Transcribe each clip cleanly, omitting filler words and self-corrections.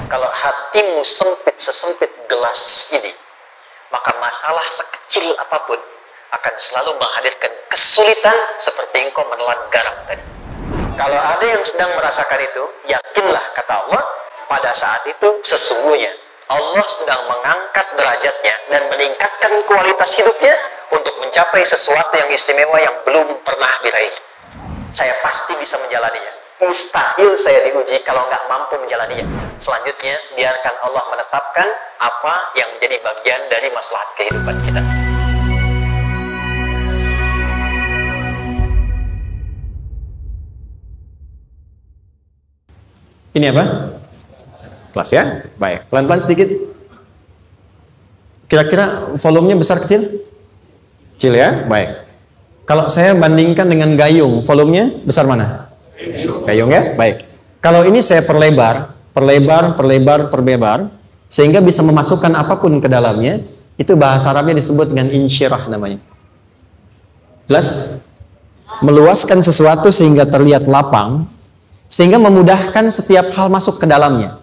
Kalau hatimu sempit sesempit gelas ini, maka masalah sekecil apapun akan selalu menghadirkan kesulitan seperti engkau menelan garam tadi. Kalau ada yang sedang merasakan itu, yakinlah kata Allah, pada saat itu sesungguhnya Allah sedang mengangkat derajatnya dan meningkatkan kualitas hidupnya untuk mencapai sesuatu yang istimewa yang belum pernah diraihnya. Saya pasti bisa menjalaninya. Mustahil saya diuji kalau nggak mampu menjalaninya. Selanjutnya, biarkan Allah menetapkan apa yang menjadi bagian dari maslahat kehidupan kita. Ini apa? Kelas ya? Baik, pelan-pelan sedikit. Kira-kira volumenya besar kecil? Kecil ya? Baik. Kalau saya bandingkan dengan gayung, volumenya besar mana? Gayung ya? Baik. Kalau ini saya perlebar, sehingga bisa memasukkan apapun ke dalamnya, itu bahasa Arabnya disebut dengan insyirah namanya. Jelas? Meluaskan sesuatu sehingga terlihat lapang, sehingga memudahkan setiap hal masuk ke dalamnya.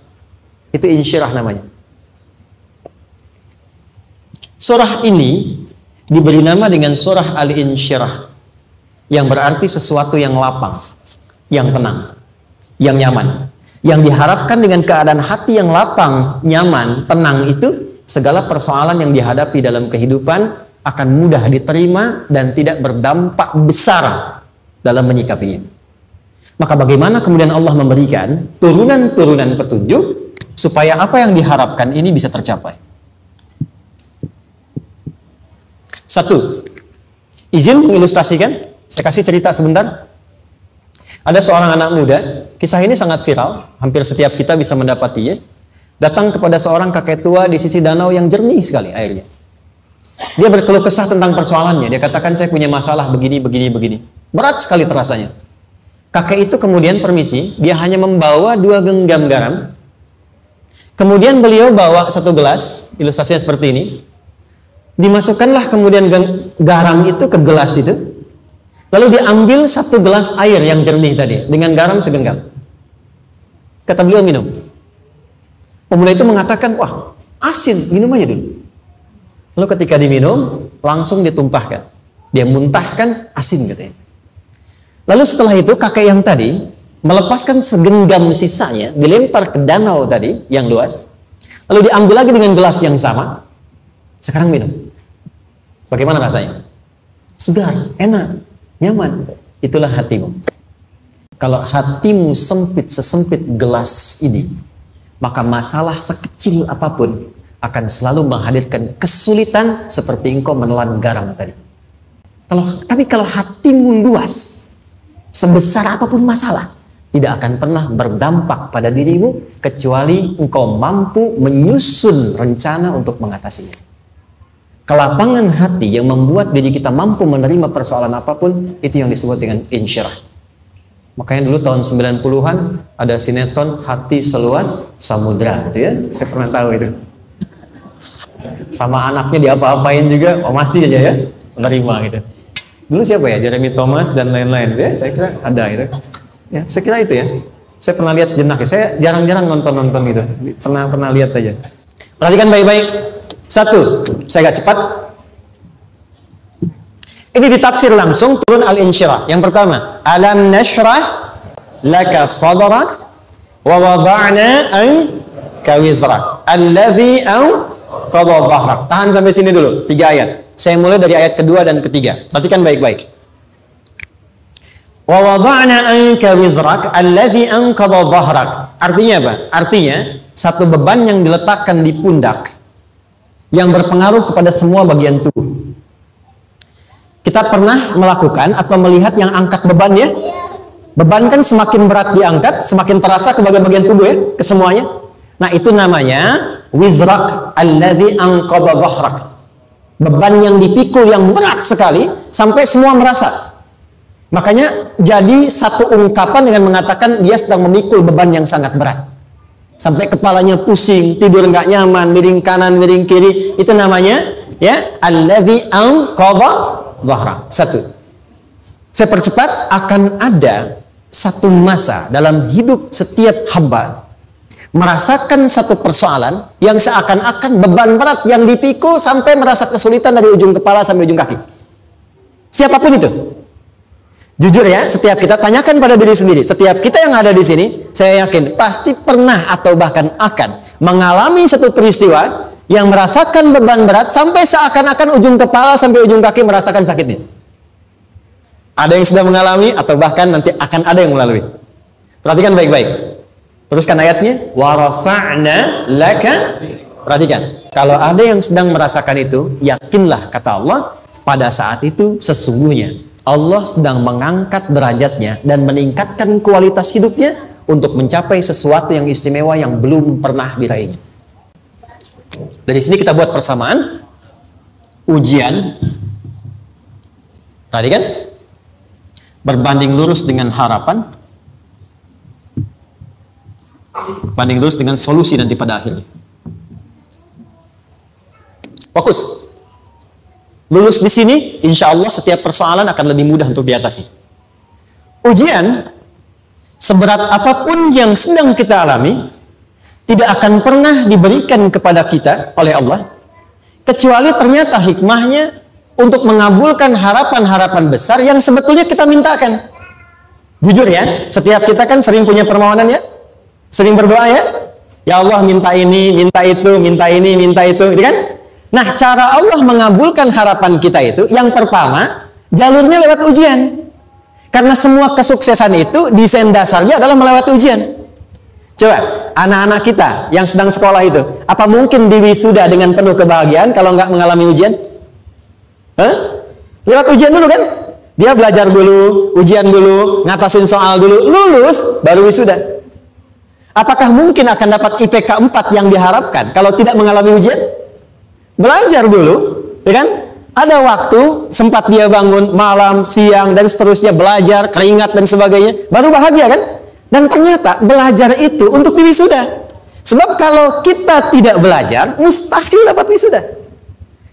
Itu insyirah namanya. Surah ini diberi nama dengan surah Al-Insyirah, yang berarti sesuatu yang lapang, yang tenang, yang nyaman. Yang diharapkan dengan keadaan hati yang lapang, nyaman, tenang itu, segala persoalan yang dihadapi dalam kehidupan akan mudah diterima dan tidak berdampak besar dalam menyikapinya. Maka bagaimana kemudian Allah memberikan turunan-turunan petunjuk supaya apa yang diharapkan ini bisa tercapai? Satu, izin mengilustrasikan, saya kasih cerita sebentar. Ada seorang anak muda, kisah ini sangat viral, hampir setiap kita bisa mendapatinya. Datang kepada seorang kakek tua di sisi danau yang jernih sekali airnya. Dia berkeluh kesah tentang persoalannya. Dia katakan, saya punya masalah begini. Berat sekali terasanya. Kakek itu kemudian permisi, dia hanya membawa 2 genggam garam. Kemudian beliau bawa 1 gelas, ilustrasinya seperti ini. Dimasukkanlah kemudian garam itu ke gelas itu. Lalu diambil 1 gelas air yang jernih tadi dengan garam segenggam. Kata beliau, minum. Pemuda itu mengatakan, wah asin, minum aja dulu. Lalu ketika diminum, langsung ditumpahkan. Dia muntahkan asin katanya. Lalu setelah itu kakek yang tadi melepaskan segenggam sisanya, dilempar ke danau tadi yang luas. Lalu diambil lagi dengan gelas yang sama. Sekarang minum. Bagaimana rasanya? Segar, enak, nyaman. Itulah hatimu. Kalau hatimu sempit sesempit gelas ini, maka masalah sekecil apapun akan selalu menghadirkan kesulitan seperti engkau menelan garam tadi. Tapi kalau hatimu luas, sebesar apapun masalah, tidak akan pernah berdampak pada dirimu kecuali engkau mampu menyusun rencana untuk mengatasinya. Kelapangan hati yang membuat diri kita mampu menerima persoalan apapun, itu yang disebut dengan insyirah. Makanya dulu tahun 90-an ada sinetron Hati Seluas Samudra gitu ya. Saya pernah tahu itu. Sama anaknya diapa-apain juga, oh masih aja ya menerima gitu. Dulu siapa ya? Jeremy Thomas dan lain-lain ya. Saya kira ada gitu. Ya, saya kira itu ya. Saya pernah lihat sejenak ya. Saya jarang-jarang nonton gitu. Pernah lihat aja. Perhatikan baik-baik. 1, saya agak cepat. Ini ditafsir langsung turun Al-Insyirah. Yang pertama, alam nashrah laka sadrak wa wada'na anka wizrak alladhi anqadha dhahrak. Tahan sampai sini dulu, 3 ayat. Saya mulai dari ayat kedua dan ketiga. Perhatikan baik-baik. Wa wada'na anka wizrak alladhi anqadha dhahrak. Artinya apa? Artinya satu beban yang diletakkan di pundak yang berpengaruh kepada semua bagian tubuh. Kita pernah melakukan atau melihat yang angkat beban ya? Beban kan semakin berat diangkat, semakin terasa ke bagian-bagian tubuh ya, ke semuanya. Nah, itu namanya wizrak alladzi anqadha dhahrak. Beban yang dipikul yang berat sekali sampai semua merasa. Makanya jadi satu ungkapan dengan mengatakan dia sedang memikul beban yang sangat berat. Sampai kepalanya pusing, tidur nggak nyaman, miring kanan, miring kiri, itu namanya ya alladzi anqadha dhahrak. 1. Saya percepat, akan ada satu masa dalam hidup setiap hamba merasakan satu persoalan yang seakan-akan beban berat yang dipikul sampai merasa kesulitan dari ujung kepala sampai ujung kaki? Siapapun itu. Jujur ya, setiap kita tanyakan pada diri sendiri. Setiap kita yang ada di sini, saya yakin pasti pernah atau bahkan akan mengalami satu peristiwa yang merasakan beban berat sampai seakan-akan ujung kepala sampai ujung kaki merasakan sakitnya. Ada yang sudah mengalami atau bahkan nanti akan ada yang melalui. Perhatikan baik-baik. Teruskan ayatnya. Wa rafa'na laka. Perhatikan. Kalau ada yang sedang merasakan itu, yakinlah kata Allah, pada saat itu sesungguhnya Allah sedang mengangkat derajatnya dan meningkatkan kualitas hidupnya untuk mencapai sesuatu yang istimewa yang belum pernah diraihnya. Dari sini kita buat persamaan. Ujian. Tadi kan? Berbanding lurus dengan harapan. Banding lurus dengan solusi nanti pada akhirnya. Fokus. Lulus di sini, insya Allah setiap persoalan akan lebih mudah untuk diatasi. Ujian, seberat apapun yang sedang kita alami, tidak akan pernah diberikan kepada kita oleh Allah, kecuali ternyata hikmahnya untuk mengabulkan harapan-harapan besar yang sebetulnya kita mintakan. Jujur ya, setiap kita kan sering punya permohonan ya, sering berdoa ya, ya Allah minta ini, minta itu, minta ini, minta itu, gitu kan? Nah, cara Allah mengabulkan harapan kita itu, yang pertama, jalurnya lewat ujian. Karena semua kesuksesan itu, desain dasarnya adalah melewati ujian. Coba, anak-anak kita yang sedang sekolah itu, apa mungkin diwisuda dengan penuh kebahagiaan kalau nggak mengalami ujian? Lewat ujian dulu kan? Dia belajar dulu, ujian dulu, ngatasin soal dulu, lulus, baru wisuda. Apakah mungkin akan dapat IPK 4 yang diharapkan kalau tidak mengalami ujian? Belajar dulu, ya kan? Ada waktu, sempat dia bangun malam, siang, dan seterusnya, belajar, keringat, dan sebagainya, baru bahagia kan? Dan ternyata belajar itu untuk diwisuda. Sebab kalau kita tidak belajar, mustahil dapat wisuda.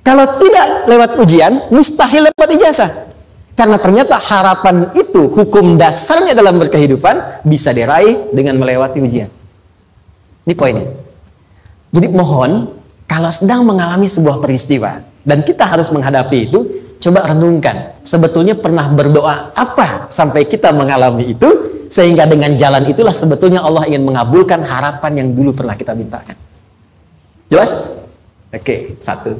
Kalau tidak lewat ujian, mustahil dapat ijazah. Karena ternyata harapan itu, hukum dasarnya dalam berkehidupan, bisa diraih dengan melewati ujian. Ini poinnya. Jadi mohon, kalau sedang mengalami sebuah peristiwa, dan kita harus menghadapi itu, coba renungkan. Sebetulnya pernah berdoa apa sampai kita mengalami itu, sehingga dengan jalan itulah sebetulnya Allah ingin mengabulkan harapan yang dulu pernah kita mintakan. Jelas? Oke, satu.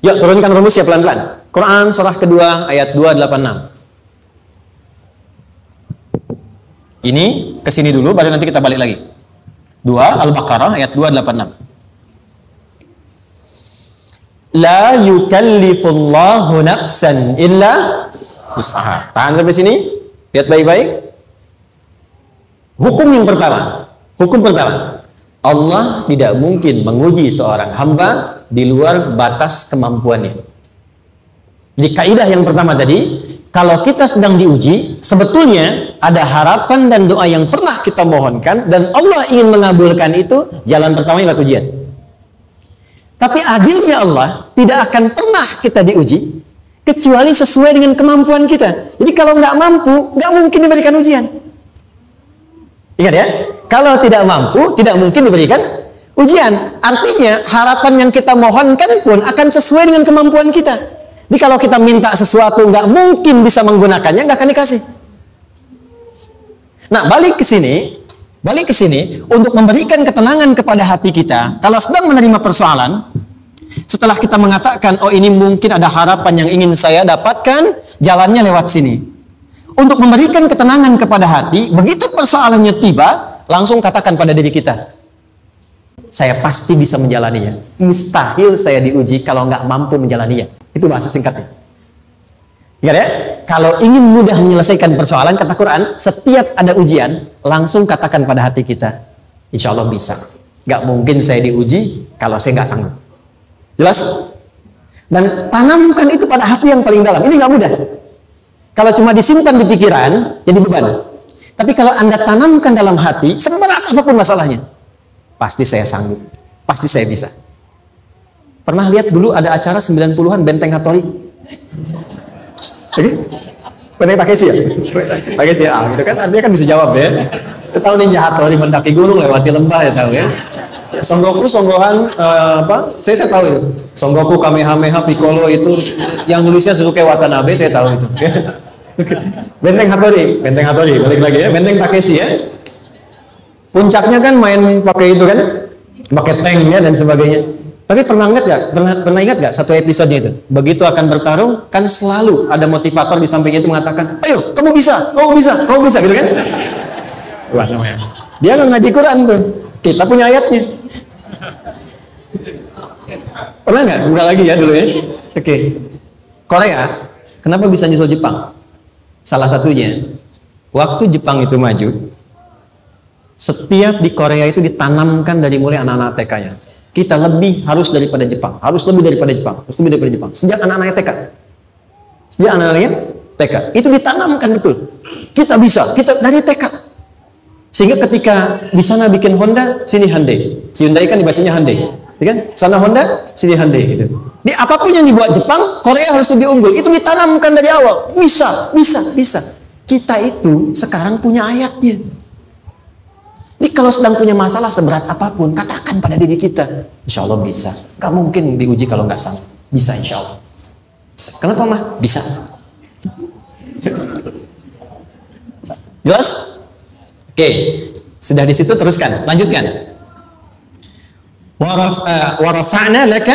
Yuk turunkan rumus ya pelan-pelan. Quran surah kedua ayat 286. Ini kesini dulu, baru nanti kita balik lagi. 2 Al-Baqarah ayat 286. La yukallifullahu nafsan illa usaha. Tahan sampai sini. Lihat baik-baik. Hukum yang pertama. Hukum pertama. Allah tidak mungkin menguji seorang hamba di luar batas kemampuannya. Di kaidah yang pertama tadi, kalau kita sedang diuji, sebetulnya ada harapan dan doa yang pernah kita mohonkan, dan Allah ingin mengabulkan itu, jalan pertama adalah ujian. Tapi adilnya Allah, tidak akan pernah kita diuji, kecuali sesuai dengan kemampuan kita. Jadi kalau nggak mampu, nggak mungkin diberikan ujian. Ingat ya, kalau tidak mampu, tidak mungkin diberikan ujian. Artinya, harapan yang kita mohonkan pun akan sesuai dengan kemampuan kita. Jadi kalau kita minta sesuatu nggak mungkin bisa menggunakannya, nggak akan dikasih. Nah, balik ke sini untuk memberikan ketenangan kepada hati kita. Kalau sedang menerima persoalan, setelah kita mengatakan, oh ini mungkin ada harapan yang ingin saya dapatkan, jalannya lewat sini. Untuk memberikan ketenangan kepada hati, begitu persoalannya tiba, langsung katakan pada diri kita, saya pasti bisa menjalaninya. Mustahil saya diuji kalau nggak mampu menjalaninya. Itu bahasa singkatnya. Ingat ya, kalau ingin mudah menyelesaikan persoalan, kata Quran, setiap ada ujian, langsung katakan pada hati kita, insya Allah bisa. Nggak mungkin saya diuji kalau saya nggak sanggup. Jelas? Dan tanamkan itu pada hati yang paling dalam. Ini nggak mudah. Kalau cuma disimpan di pikiran, jadi beban. Tapi kalau Anda tanamkan dalam hati, seberat apapun masalahnya, pasti saya sanggup, pasti saya bisa. Pernah lihat dulu ada acara 90-an Benteng Hattori? Benteng Takeshi ya? Takeshi ya, gitu kan artinya kan bisa jawab ya. Tahu Ninja Hattori mendaki gunung lewati lembah ya tahu ya. Son Goku songgohan apa? Saya tahu itu. Son Goku Kamehameha Piccolo itu yang nulisnya Suzuki Watanabe saya tahu itu. Benteng Hattori balik lagi ya. Benteng Takeshi ya. Puncaknya kan main pakai itu kan, pakai tanknya dan sebagainya. Tapi pernah ingat gak satu episodenya itu? Begitu akan bertarung, kan selalu ada motivator di sampingnya itu mengatakan, ayo kamu bisa, gitu kan? Wah namanya. Dia nggak ngaji Quran tuh, kita punya ayatnya. Pernah nggak? Buka lagi ya dulu ya. Oke. Korea, kenapa bisa nyusul Jepang? Salah satunya, waktu Jepang itu maju, setiap di Korea itu ditanamkan dari mulai anak-anak TK-nya. Kita harus lebih daripada Jepang. Sejak anak-anaknya TK. Itu ditanamkan betul. Kita bisa, kita dari TK. Sehingga ketika di sana bikin Honda, sini Hyundai. Hyundai kan dibacanya Hyundai. Ya kan? Sana Honda, sini Hyundai gitu. Di apapun yang dibuat Jepang, Korea harus lebih unggul. Itu ditanamkan dari awal. Bisa. Kita itu sekarang punya ayatnya. Jadi kalau sedang punya masalah seberat apapun, katakan pada diri kita, insya Allah bisa. Gak mungkin diuji kalau nggak salah. Bisa insya Allah. Bisa. Kenapa mah? Bisa. Jelas? Oke. Sudah di situ teruskan. Lanjutkan. Warafa'na laka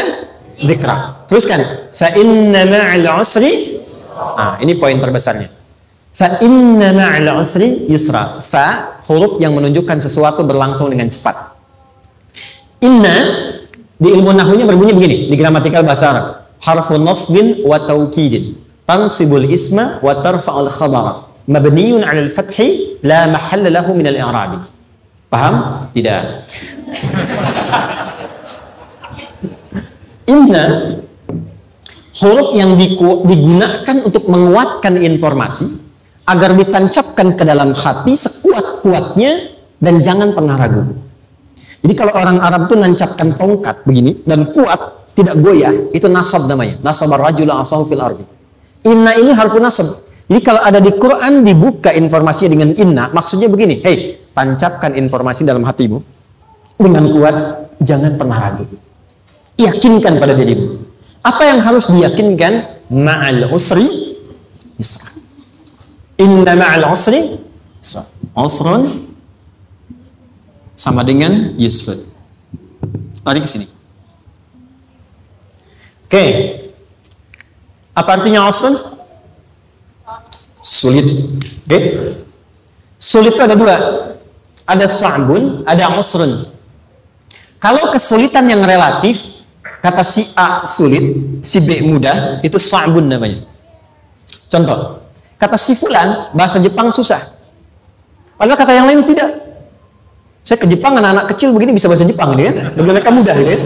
dzikra. Teruskan. Fa inna ma'al usri. Ini poin terbesarnya. Fa inna ma'al usri yusra. Fa huruf yang menunjukkan sesuatu berlangsung dengan cepat. Inna di ilmu nahwunya berbunyi begini di gramatikal bahasa Arab. Harfun nasbin wa taukidin. Tansibul isma wa tarfa'ul khabara. Mabniyun 'alal fathi la mahalla lahu min al-i'rabi. Paham? Tidak. Inna huruf yang digunakan untuk menguatkan informasi agar ditancapkan ke dalam hati sekuat-kuatnya dan jangan pernah ragu. Jadi kalau orang Arab itu nancapkan tongkat begini dan kuat, tidak goyah, itu nasab namanya. Nasabar rajula asahu fil ardi. Inna ini harfun nasab. Jadi kalau ada di Quran dibuka informasinya dengan inna, maksudnya begini, hei, tancapkan informasi dalam hatimu dengan kuat, jangan pernah ragu. Yakinkan pada dirimu. Apa yang harus diyakinkan? Ma'al usri yusra. Inna ma'al usri yusra. Usrun sama dengan yusrun. Lari ke sini. Oke. Apa artinya usrun? Sulit. Oke. Sulit itu ada dua. Ada sa'bun, ada usrun. Kalau kesulitan yang relatif, kata si A sulit, si B mudah, itu sa'bun namanya. Contoh, kata si fulan, bahasa Jepang susah. Padahal kata yang lain tidak. Saya ke Jepang, anak-anak kecil begini bisa bahasa Jepang gitu ya. Bagi mereka mudah gitu ya.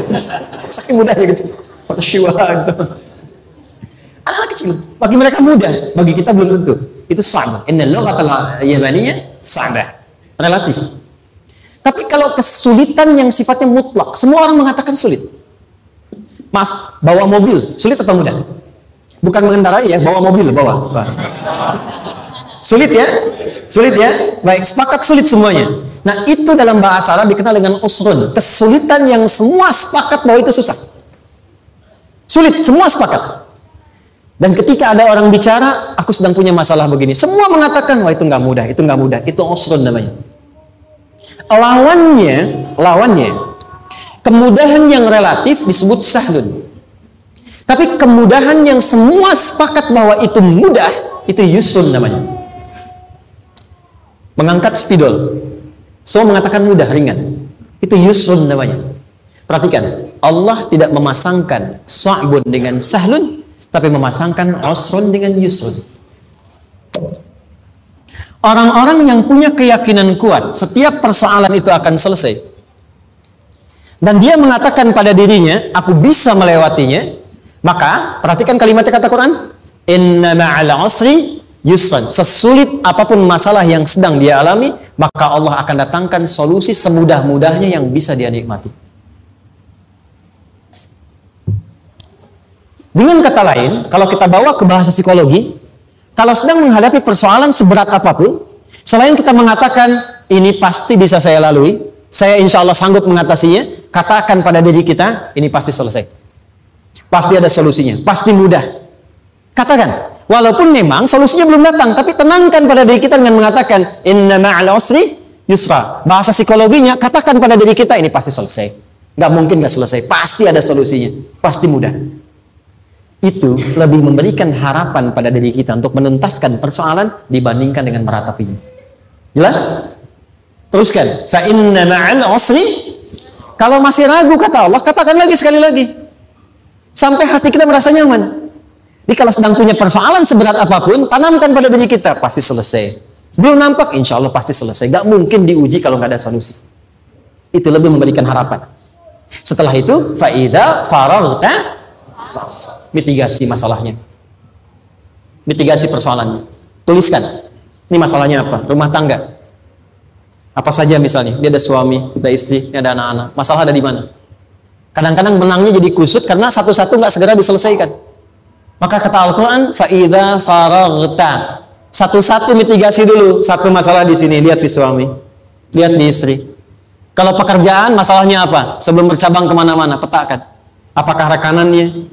Saking mudahnya gitu. Atau shiwa gitu. Anak-anak kecil, bagi mereka mudah, bagi kita belum tentu. Itu sa'bun. Innal lughatal yamaniyah sa'bah. Relatif. Tapi kalau kesulitan yang sifatnya mutlak, semua orang mengatakan sulit. Maaf, bawa mobil, sulit atau mudah? Bukan mengendarai ya, bawa mobil, bawa. Sulit ya? Sulit ya? Baik, sepakat sulit semuanya. Nah, itu dalam bahasa Arab dikenal dengan usrun. Kesulitan yang semua sepakat bahwa itu susah. Sulit, semua sepakat. Dan ketika ada orang bicara, aku sedang punya masalah begini. Semua mengatakan, wah itu nggak mudah, itu nggak mudah. Itu usrun namanya. Lawannya, kemudahan yang relatif disebut sahlun. Tapi kemudahan yang semua sepakat bahwa itu mudah, itu yusrun namanya. Mengangkat spidol, semua mengatakan mudah, ringan. Itu yusrun namanya. Perhatikan, Allah tidak memasangkan sa'bun dengan sahlun, tapi memasangkan usrun dengan yusrun. Orang-orang yang punya keyakinan kuat, setiap persoalan itu akan selesai. Dan dia mengatakan pada dirinya, aku bisa melewatinya. Maka, perhatikan kalimat kata Quran. Inna ma'al usri yusran. Sesulit apapun masalah yang sedang dia alami, maka Allah akan datangkan solusi semudah-mudahnya yang bisa dia nikmati. Dengan kata lain, kalau kita bawa ke bahasa psikologi, kalau sedang menghadapi persoalan seberat apapun, selain kita mengatakan, ini pasti bisa saya lalui, saya insya Allah sanggup mengatasinya, katakan pada diri kita, ini pasti selesai. Pasti ada solusinya, pasti mudah. Katakan, walaupun memang solusinya belum datang, tapi tenangkan pada diri kita dengan mengatakan, inna ma'al usri yusra. Bahasa psikologinya, katakan pada diri kita, ini pasti selesai. Gak mungkin gak selesai, pasti ada solusinya, pasti mudah. Itu lebih memberikan harapan pada diri kita untuk menuntaskan persoalan dibandingkan dengan meratapinya. Jelas? Teruskan. Fa inna ma'al usri. Kalau masih ragu kata Allah, katakan lagi sekali lagi. Sampai hati kita merasa nyaman. Jadi kalau sedang punya persoalan seberat apapun, tanamkan pada diri kita, pasti selesai. Belum nampak, insya Allah pasti selesai. Gak mungkin diuji kalau gak ada solusi. Itu lebih memberikan harapan. Setelah itu, fa'idha faraghta, mitigasi masalahnya, mitigasi persoalannya, tuliskan ini masalahnya apa, rumah tangga apa saja, misalnya dia ada suami, ada istri, ada anak-anak, masalah ada di mana. Kadang-kadang benangnya jadi kusut karena satu-satu nggak segera diselesaikan. Maka kata Al-Quran, fa'idha faraghta, satu-satu mitigasi dulu. Satu masalah di sini, lihat di suami, lihat di istri. Kalau pekerjaan, masalahnya apa, sebelum bercabang kemana-mana, petakan. Apakah rekanannya?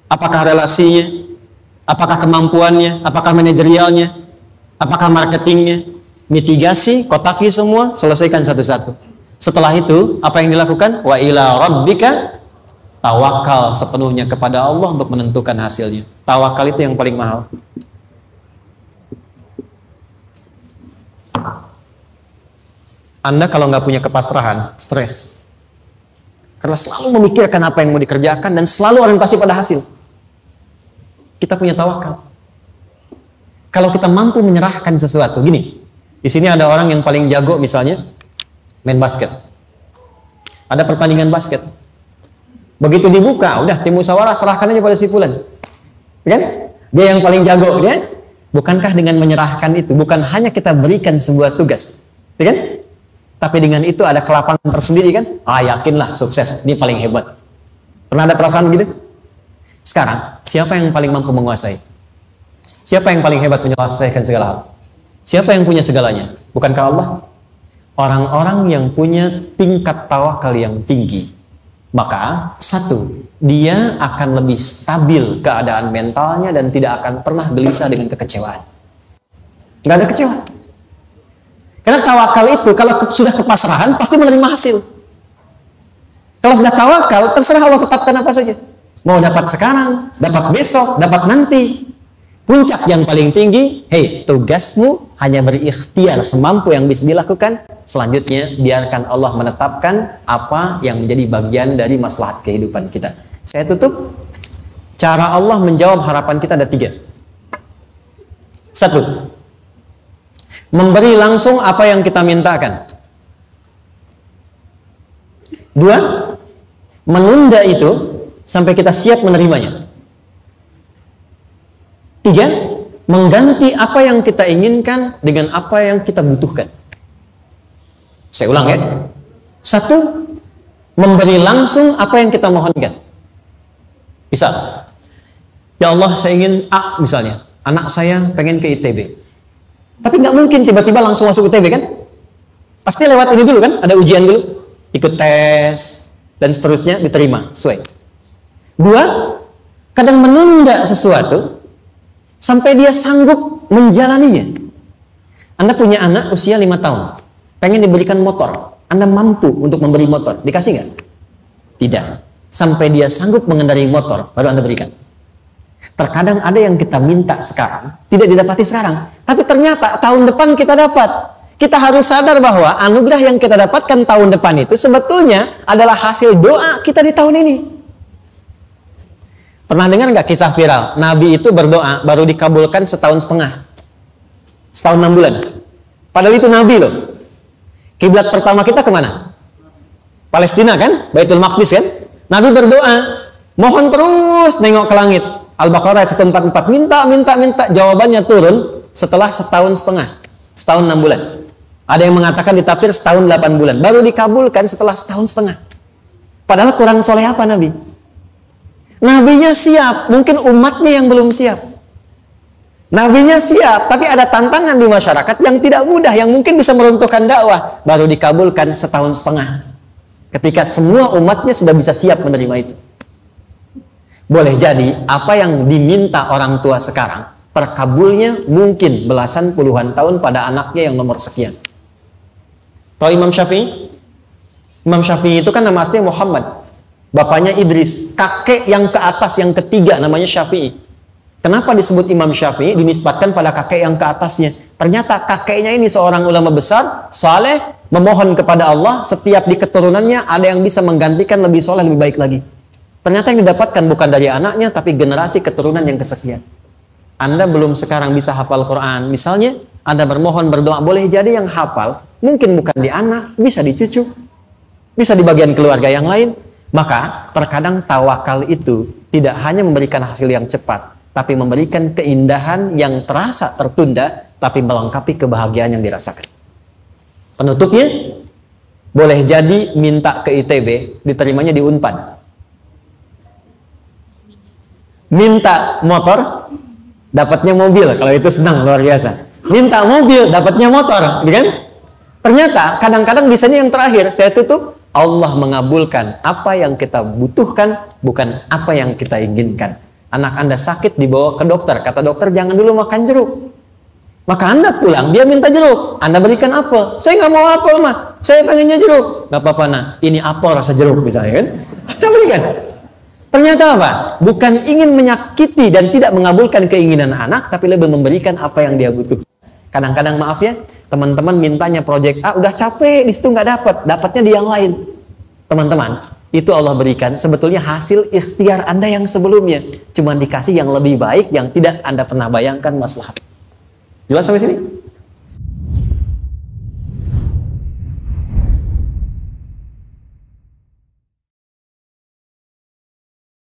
Apakah relasinya? Apakah kemampuannya? Apakah manajerialnya? Apakah marketingnya? Mitigasi, kotaki semua, selesaikan satu-satu. Setelah itu, apa yang dilakukan? Wa ila rabbika, tawakal sepenuhnya kepada Allah untuk menentukan hasilnya. Tawakal itu yang paling mahal. Anda kalau nggak punya kepasrahan, stres. Karena selalu memikirkan apa yang mau dikerjakan dan selalu orientasi pada hasil. Kita punya tawakal. Kalau kita mampu menyerahkan sesuatu, gini. Di sini ada orang yang paling jago misalnya main basket. Ada pertandingan basket. Begitu dibuka, udah tim musyawarah serahkan aja pada si fulan. Kan? Dia yang paling jago, ya? Bukankah dengan menyerahkan itu bukan hanya kita berikan sebuah tugas, ya kan? Tapi dengan itu ada kelapangan tersendiri kan? Yakinlah sukses, ini paling hebat. Pernah ada perasaan begitu? Sekarang, siapa yang paling mampu menguasai? Siapa yang paling hebat menyelesaikan segala hal? Siapa yang punya segalanya? Bukankah Allah? Orang-orang yang punya tingkat tawakal yang tinggi, maka satu, dia akan lebih stabil keadaan mentalnya dan tidak akan pernah gelisah dengan kekecewaan. Nggak ada kecewa. Karena tawakal itu kalau sudah kepasrahan pasti menerima hasil. Kalau sudah tawakal, terserah Allah tetapkan apa saja. Mau dapat sekarang, dapat besok, dapat nanti. Puncak yang paling tinggi, tugasmu hanya berikhtiar semampu yang bisa dilakukan. Selanjutnya, biarkan Allah menetapkan apa yang menjadi bagian dari maslahat kehidupan kita. Saya tutup. Cara Allah menjawab harapan kita ada 3. 1. Memberi langsung apa yang kita mintakan. 2. Menunda itu sampai kita siap menerimanya. 3. Mengganti apa yang kita inginkan dengan apa yang kita butuhkan. Saya ulang ya. 1. Memberi langsung apa yang kita mohonkan. Misal, ya Allah saya ingin A misalnya, anak saya pengen ke ITB. Tapi nggak mungkin tiba-tiba langsung masuk ITB kan? Pasti lewat ini dulu kan? Ada ujian dulu, ikut tes dan seterusnya diterima. Sesuai. 2. Kadang menunda sesuatu sampai dia sanggup menjalaninya. Anda punya anak usia 5 tahun, pengen diberikan motor. Anda mampu untuk memberi motor, dikasih nggak? Tidak. Sampai dia sanggup mengendarai motor, baru Anda berikan. Terkadang ada yang kita minta sekarang, tidak didapati sekarang. Tapi ternyata tahun depan kita dapat. Kita harus sadar bahwa anugerah yang kita dapatkan tahun depan itu sebetulnya adalah hasil doa kita di tahun ini. Pernah dengar nggak kisah viral? Nabi itu berdoa, baru dikabulkan setahun setengah. Setahun 6 bulan. Padahal itu Nabi loh. Kiblat pertama kita kemana? Palestina kan? Baitul Maqdis kan? Nabi berdoa, mohon terus nengok ke langit. Al-Baqarah 144, minta, jawabannya turun setelah setahun setengah, setahun 6 bulan. Ada yang mengatakan di tafsir setahun 8 bulan, baru dikabulkan setelah setahun setengah. Padahal kurang soleh apa Nabi? Nabinya siap, mungkin umatnya yang belum siap. Nabinya siap, tapi ada tantangan di masyarakat yang tidak mudah, yang mungkin bisa meruntuhkan dakwah. Baru dikabulkan 1,5 tahun. Ketika semua umatnya sudah bisa siap menerima itu. Boleh jadi, apa yang diminta orang tua sekarang, terkabulnya mungkin belasan puluhan tahun pada anaknya yang nomor sekian. Tahu Imam Syafi'i? Imam Syafi'i itu kan nama aslinya Muhammad. Bapaknya Idris. Kakek yang ke atas, yang ketiga namanya Syafi'i. Kenapa disebut Imam Syafi'i? Dinisbatkan pada kakek yang ke atasnya. Ternyata kakeknya ini seorang ulama besar, saleh, memohon kepada Allah. Setiap di keturunannya ada yang bisa menggantikan lebih soleh, lebih baik lagi. Ternyata yang didapatkan bukan dari anaknya, tapi generasi keturunan yang kesekian. Anda belum sekarang bisa hafal Quran. Misalnya, Anda bermohon, berdoa, boleh jadi yang hafal, mungkin bukan di anak, bisa di cucu, bisa di bagian keluarga yang lain. Maka, terkadang tawakal itu tidak hanya memberikan hasil yang cepat, tapi memberikan keindahan yang terasa tertunda, tapi melengkapi kebahagiaan yang dirasakan. Penutupnya, boleh jadi minta ke ITB, diterimanya di Unpad. Minta motor, dapatnya mobil, kalau itu senang, luar biasa. Minta mobil, dapatnya motor, kan? Ternyata, kadang-kadang di sini yang terakhir, saya tutup, Allah mengabulkan apa yang kita butuhkan, bukan apa yang kita inginkan. Anak Anda sakit, dibawa ke dokter. Kata dokter, jangan dulu makan jeruk. Maka Anda pulang, dia minta jeruk. Anda berikan apel. Saya nggak mau apel, mah. Saya pengennya jeruk. Nggak apa-apa, nah. Ini apel rasa jeruk, misalnya kan. Anda berikan. Ternyata apa? Bukan ingin menyakiti dan tidak mengabulkan keinginan anak, tapi lebih memberikan apa yang dia butuh. Kadang-kadang maaf ya, teman-teman mintanya proyek A, udah capek, di situ nggak dapat. Dapatnya di yang lain. Teman-teman, itu Allah berikan sebetulnya hasil ikhtiar Anda yang sebelumnya. Cuma dikasih yang lebih baik yang tidak Anda pernah bayangkan maslahat. Jelas sampai sini?